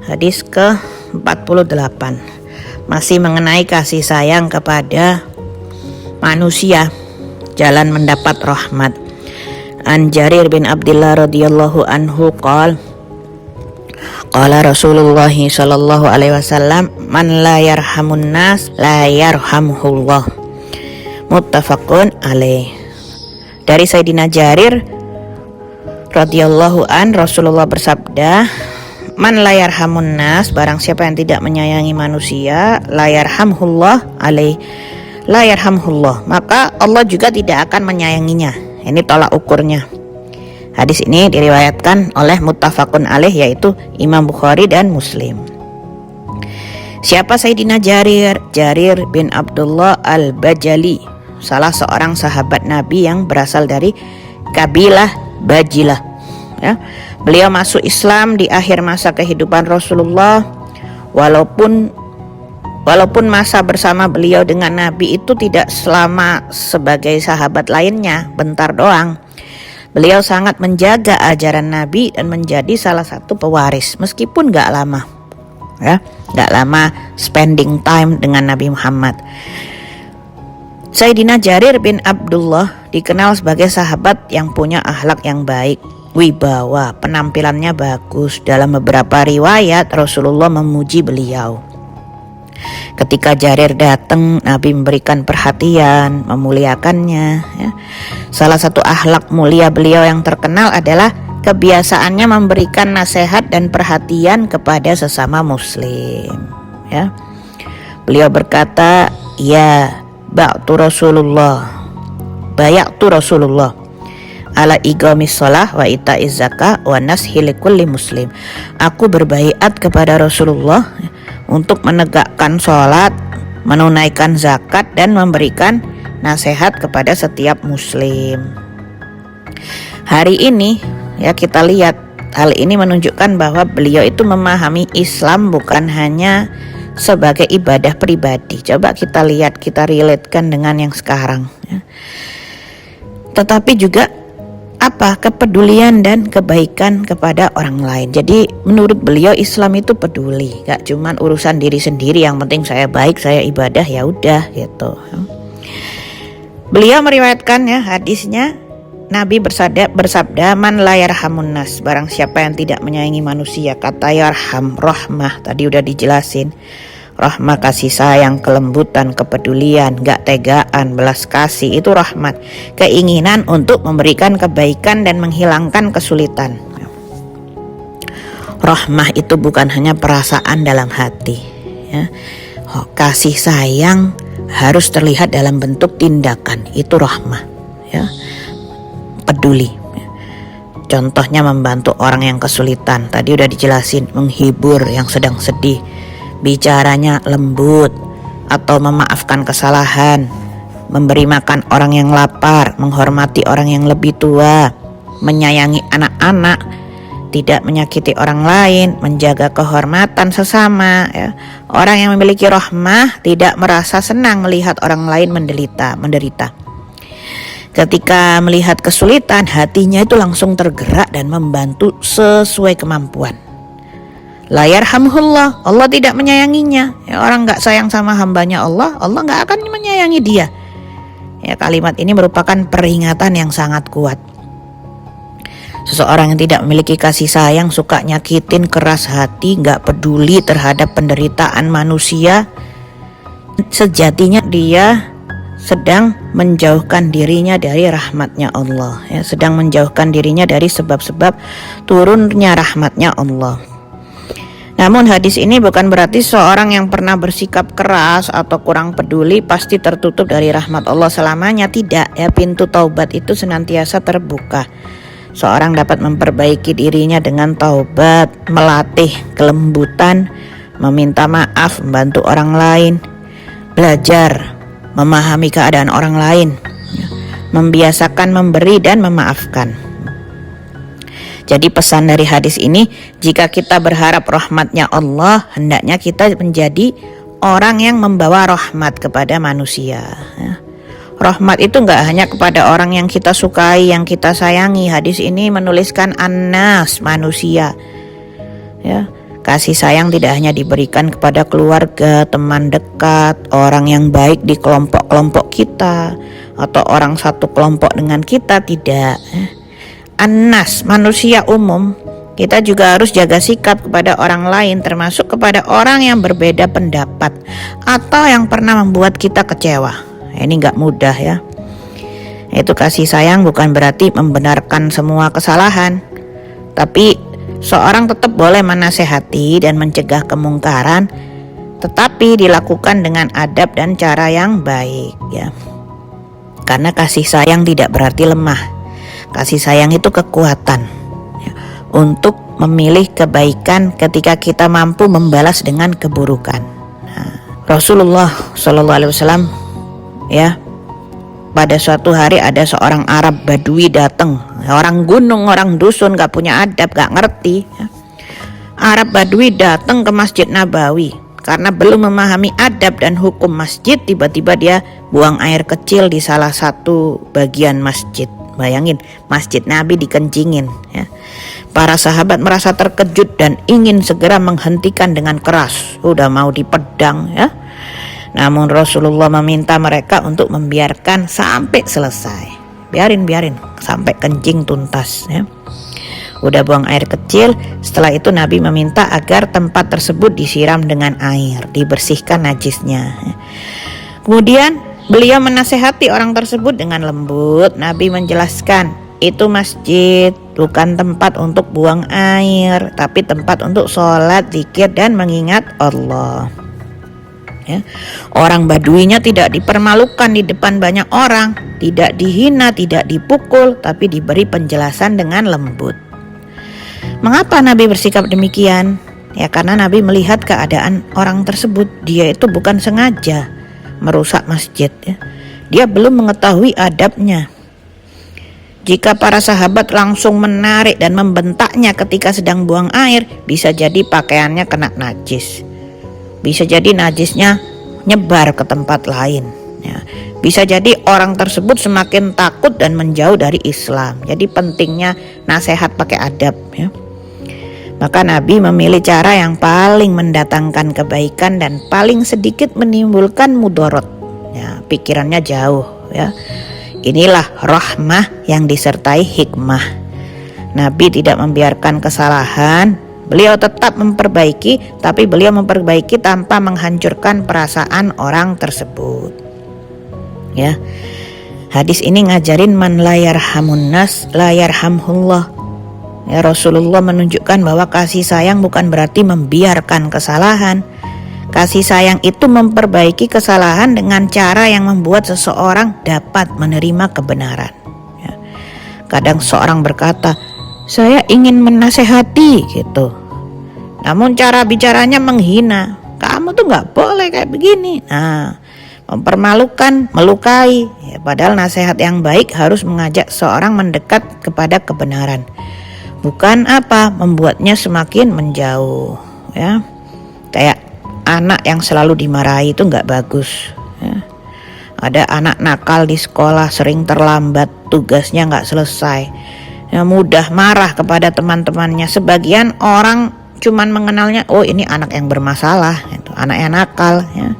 Hadis ke-48 masih mengenai kasih sayang kepada manusia, jalan mendapat rahmat. An Jarir bin Abdullah radhiyallahu anhu qala Rasulullah sallallahu alaihi wasallam, man la yarhamun nas la yarhamhullah. Muttafaqun alaih. Dari Sayyidina Jarir radhiyallahu an, Rasulullah bersabda, man la yarhamun nas, barang siapa yang tidak menyayangi manusia, la yarhamhullah alaih, la yarhamhullah, maka Allah juga tidak akan menyayanginya. Ini tolak ukurnya. Hadis ini diriwayatkan oleh muttafaqun alaih, yaitu Imam Bukhari dan Muslim. Siapa Sayyidina Jarir? Jarir bin Abdullah al-Bajali, salah seorang sahabat Nabi yang berasal dari kabilah Bajilah. Ya. Beliau masuk Islam di akhir masa kehidupan Rasulullah. Walaupun masa bersama beliau dengan Nabi itu tidak selama sebagai sahabat lainnya, bentar doang. Beliau sangat menjaga ajaran Nabi dan menjadi salah satu pewaris, meskipun gak lama, ya, gak lama spending time dengan Nabi Muhammad. Sayyidina Jarir bin Abdullah dikenal sebagai sahabat yang punya akhlak yang baik, wibawa, penampilannya bagus. Dalam beberapa riwayat Rasulullah memuji beliau. Ketika Jarir datang, Nabi memberikan perhatian, memuliakannya, ya. Salah satu akhlak mulia beliau yang terkenal adalah kebiasaannya memberikan nasihat dan perhatian kepada sesama muslim, ya. Beliau berkata, ya bayatu Rasulullah ala iqamis shalah wa ita'iz zakah wa nashi likulli muslim. Aku berbaiat kepada Rasulullah untuk menegakkan sholat, menunaikan zakat, dan memberikan nasihat kepada setiap muslim. Hari ini ya kita lihat, hal ini menunjukkan bahwa beliau itu memahami Islam bukan hanya sebagai ibadah pribadi. Coba kita lihat, kita relatekan dengan yang sekarang, ya. Tetapi juga kepedulian dan kebaikan kepada orang lain. Jadi menurut beliau Islam itu peduli, gak cuman urusan diri sendiri, yang penting saya baik, saya ibadah, ya udah gitu. Beliau meriwayatkan, ya, hadisnya, Nabi bersabda, man la yarhamun nas, barang siapa yang tidak menyayangi manusia. Kata yarham, rahmah, tadi udah dijelasin. Rahmah kasih sayang, kelembutan, kepedulian, gak tegaan, belas kasih, itu rahmat. Keinginan untuk memberikan kebaikan dan menghilangkan kesulitan. Rahmah itu bukan hanya perasaan dalam hati, ya. Kasih sayang harus terlihat dalam bentuk tindakan, itu rahmah, ya. Peduli. Contohnya membantu orang yang kesulitan, tadi udah dijelasin. Menghibur yang sedang sedih, bicaranya lembut, atau memaafkan kesalahan, memberi makan orang yang lapar, menghormati orang yang lebih tua, menyayangi anak-anak, tidak menyakiti orang lain, menjaga kehormatan sesama, ya. Orang yang memiliki rahmah tidak merasa senang melihat orang lain menderita. Ketika melihat kesulitan, hatinya itu langsung tergerak dan membantu sesuai kemampuan. La yarhamhullah, Allah tidak menyayanginya. Ya, orang gak sayang sama hambanya Allah gak akan menyayangi dia. Ya, kalimat ini merupakan peringatan yang sangat kuat. Seseorang yang tidak memiliki kasih sayang, suka nyakitin, keras hati, gak peduli terhadap penderitaan manusia, sejatinya dia sedang menjauhkan dirinya dari rahmatnya Allah, ya, sedang menjauhkan dirinya dari sebab-sebab turunnya rahmatnya Allah. Namun hadis ini bukan berarti seorang yang pernah bersikap keras atau kurang peduli pasti tertutup dari rahmat Allah selamanya. Tidak, ya, pintu taubat itu senantiasa terbuka. Seorang dapat memperbaiki dirinya dengan taubat, melatih kelembutan, meminta maaf, membantu orang lain, belajar memahami keadaan orang lain, membiasakan memberi dan memaafkan. Jadi pesan dari hadis ini, jika kita berharap rahmatnya Allah, hendaknya kita menjadi orang yang membawa rahmat kepada manusia, ya. Rahmat itu gak hanya kepada orang yang kita sukai, yang kita sayangi. Hadis ini menuliskan annas, manusia, ya. Kasih sayang tidak hanya diberikan kepada keluarga, teman dekat, orang yang baik di kelompok-kelompok kita, atau orang satu kelompok dengan kita, tidak. Annas, manusia umum, kita juga harus jaga sikap kepada orang lain, termasuk kepada orang yang berbeda pendapat atau yang pernah membuat kita kecewa. Ini gak mudah ya. Itu kasih sayang bukan berarti membenarkan semua kesalahan, tapi seorang tetap boleh menasehati dan mencegah kemungkaran, tetapi dilakukan dengan adab dan cara yang baik ya. Karena kasih sayang tidak berarti lemah. Kasih sayang itu kekuatan ya, untuk memilih kebaikan ketika kita mampu membalas dengan keburukan. Rasulullah SAW ya, pada suatu hari ada seorang Arab Badui datang, orang gunung, orang dusun, gak punya adab, gak ngerti ya. Arab Badui datang ke Masjid Nabawi karena belum memahami adab dan hukum masjid. Tiba-tiba dia buang air kecil di salah satu bagian masjid. Bayangin, masjid Nabi dikencingin ya. Para sahabat merasa terkejut dan ingin segera menghentikan dengan keras, udah mau dipedang ya. Namun Rasulullah meminta mereka untuk membiarkan sampai selesai. Biarin sampai kencing tuntas ya. Udah buang air kecil, setelah itu Nabi meminta agar tempat tersebut disiram dengan air, dibersihkan najisnya. Kemudian beliau menasehati orang tersebut dengan lembut. Nabi menjelaskan, itu masjid bukan tempat untuk buang air, tapi tempat untuk sholat, zikir, dan mengingat Allah ya. Orang Baduinya tidak dipermalukan di depan banyak orang, tidak dihina, tidak dipukul, tapi diberi penjelasan dengan lembut. Mengapa Nabi bersikap demikian? Ya karena Nabi melihat keadaan orang tersebut, dia itu bukan sengaja merusak masjid ya. Dia belum mengetahui adabnya. Jika para sahabat langsung menarik dan membentaknya ketika sedang buang air, bisa jadi pakaiannya kena najis, bisa jadi najisnya nyebar ke tempat lain ya. Bisa jadi orang tersebut semakin takut dan menjauh dari Islam. Jadi pentingnya nasihat pakai adab ya. Maka Nabi memilih cara yang paling mendatangkan kebaikan dan paling sedikit menimbulkan mudarat ya, pikirannya jauh ya. Inilah rahmah yang disertai hikmah. Nabi tidak membiarkan kesalahan, beliau tetap memperbaiki, tapi beliau memperbaiki tanpa menghancurkan perasaan orang tersebut ya. Hadis ini ngajarin man la yarhamun nas la yarhamhullah. Ya, Rasulullah menunjukkan bahwa kasih sayang bukan berarti membiarkan kesalahan. Kasih sayang itu memperbaiki kesalahan dengan cara yang membuat seseorang dapat menerima kebenaran ya. Kadang seorang berkata, saya ingin menasehati gitu, namun cara bicaranya menghina. Kamu tuh gak boleh kayak begini. Nah, mempermalukan, melukai ya, padahal nasihat yang baik harus mengajak seorang mendekat kepada kebenaran, bukan membuatnya semakin menjauh ya. Kayak anak yang selalu dimarahi itu nggak bagus ya. Ada anak nakal di sekolah, sering terlambat, tugasnya nggak selesai ya, mudah marah kepada teman-temannya. Sebagian orang cuman mengenalnya, oh ini anak yang bermasalah itu, anak yang nakal ya.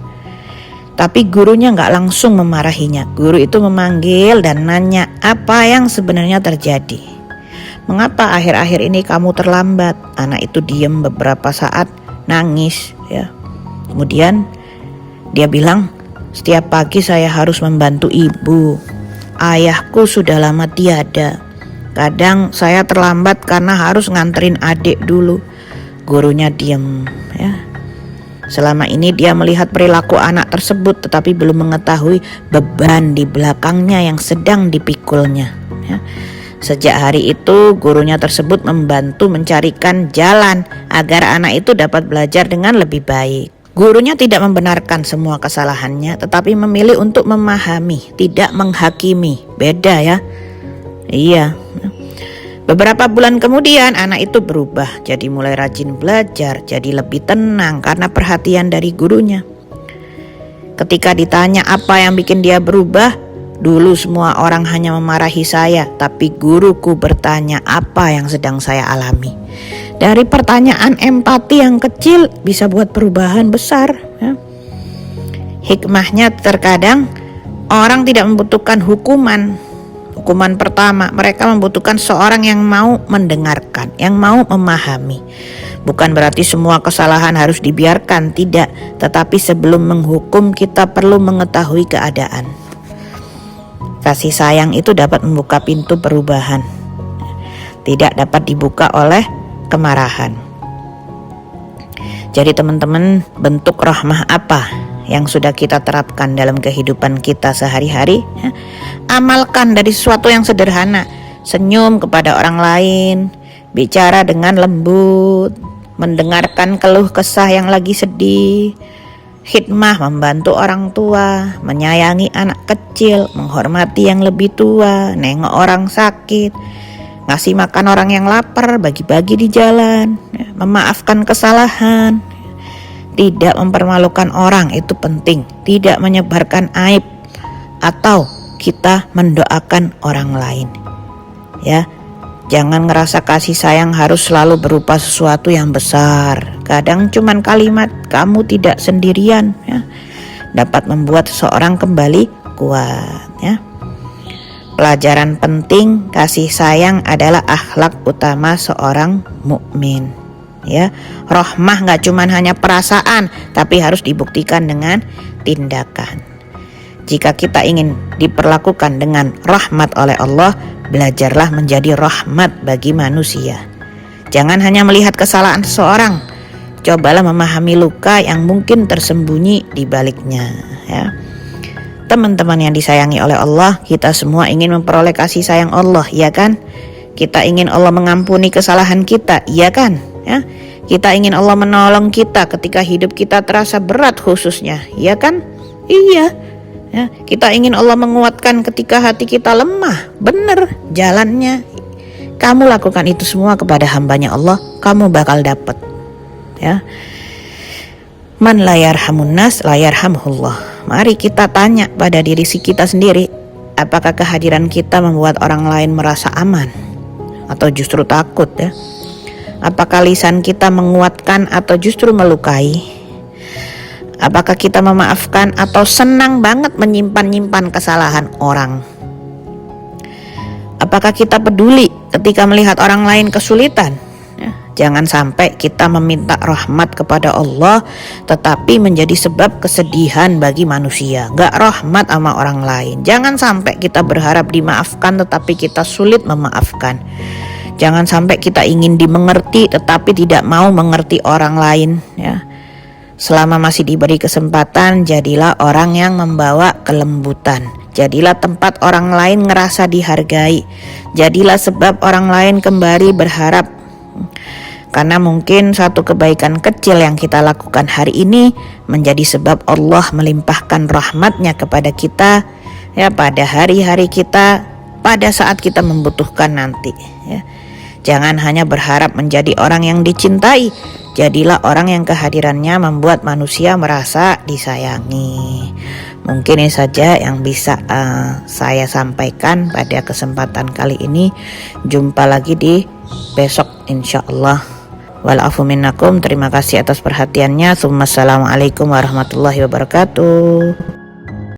Tapi gurunya nggak langsung memarahinya. Guru itu memanggil dan nanya apa yang sebenarnya terjadi. Mengapa akhir-akhir ini kamu terlambat? Anak itu diam beberapa saat, nangis ya. Kemudian dia bilang, setiap pagi saya harus membantu ibu. Ayahku sudah lama tiada. Kadang saya terlambat karena harus nganterin adik dulu. Gurunya diam ya. Selama ini dia melihat perilaku anak tersebut, tetapi belum mengetahui beban di belakangnya yang sedang dipikulnya ya. Sejak hari itu gurunya tersebut membantu mencarikan jalan agar anak itu dapat belajar dengan lebih baik. Gurunya tidak membenarkan semua kesalahannya, tetapi memilih untuk memahami, tidak menghakimi. Beda ya. Iya. Beberapa bulan kemudian anak itu berubah, jadi mulai rajin belajar, jadi lebih tenang karena perhatian dari gurunya. Ketika ditanya apa yang bikin dia berubah, Dulu semua orang hanya memarahi saya, tapi guruku bertanya apa yang sedang saya alami. Dari pertanyaan empati yang kecil bisa buat perubahan besar. Ya. Hikmahnya terkadang orang tidak membutuhkan hukuman. Hukuman pertama, mereka membutuhkan seorang yang mau mendengarkan, yang mau memahami. Bukan berarti semua kesalahan harus dibiarkan, tidak. Tetapi sebelum menghukum kita perlu mengetahui keadaan. Kasih sayang itu dapat membuka pintu perubahan, tidak dapat dibuka oleh kemarahan. Jadi teman-teman, bentuk rahmah apa yang sudah kita terapkan dalam kehidupan kita sehari-hari? Amalkan dari sesuatu yang sederhana. Senyum kepada orang lain, bicara dengan lembut, mendengarkan keluh kesah yang lagi sedih, khidmah membantu orang tua, menyayangi anak kecil, menghormati yang lebih tua, nengok orang sakit, ngasih makan orang yang lapar, bagi-bagi di jalan, memaafkan kesalahan, tidak mempermalukan orang, itu penting, tidak menyebarkan aib, atau kita mendoakan orang lain. Ya, jangan ngerasa kasih sayang harus selalu berupa sesuatu yang besar. Kadang cuman kalimat kamu tidak sendirian, ya, dapat membuat seseorang kembali kuat. Ya. Pelajaran penting, kasih sayang adalah akhlak utama seorang mukmin. Ya, rahmah nggak cuman hanya perasaan, tapi harus dibuktikan dengan tindakan. Jika kita ingin diperlakukan dengan rahmat oleh Allah, belajarlah menjadi rahmat bagi manusia. Jangan hanya melihat kesalahan seseorang, cobalah memahami luka yang mungkin tersembunyi di baliknya. Ya. Teman-teman yang disayangi oleh Allah, kita semua ingin memperoleh kasih sayang Allah, ya kan? Kita ingin Allah mengampuni kesalahan kita, ya kan? Ya. Kita ingin Allah menolong kita ketika hidup kita terasa berat khususnya, ya kan? Iya. Ya, kita ingin Allah menguatkan ketika hati kita lemah. Benar jalannya. Kamu lakukan itu semua kepada hambanya Allah, kamu bakal dapat. Ya. Man la yarhamun nas la yarhamhullah. Mari kita tanya pada diri kita sendiri, apakah kehadiran kita membuat orang lain merasa aman atau justru takut, ya? Apakah lisan kita menguatkan atau justru melukai? Apakah kita memaafkan atau senang banget menyimpan-nyimpan kesalahan orang? Apakah kita peduli ketika melihat orang lain kesulitan? Ya, jangan sampai kita meminta rahmat kepada Allah tetapi menjadi sebab kesedihan bagi manusia. Gak rahmat sama orang lain. Jangan sampai kita berharap dimaafkan tetapi kita sulit memaafkan. Jangan sampai kita ingin dimengerti tetapi tidak mau mengerti orang lain, ya. Selama masih diberi kesempatan, jadilah orang yang membawa kelembutan. Jadilah tempat orang lain ngerasa dihargai. Jadilah sebab orang lain kembali berharap. Karena mungkin satu kebaikan kecil yang kita lakukan hari ini menjadi sebab Allah melimpahkan rahmatnya kepada kita, ya, pada hari-hari kita, pada saat kita membutuhkan nanti, ya. Jangan hanya berharap menjadi orang yang dicintai. Jadilah orang yang kehadirannya membuat manusia merasa disayangi. Mungkin ini saja yang bisa saya sampaikan pada kesempatan kali ini. Jumpa lagi di besok insyaallah. Wal afu minnakum. Terima kasih atas perhatiannya. Assalamualaikum warahmatullahi wabarakatuh.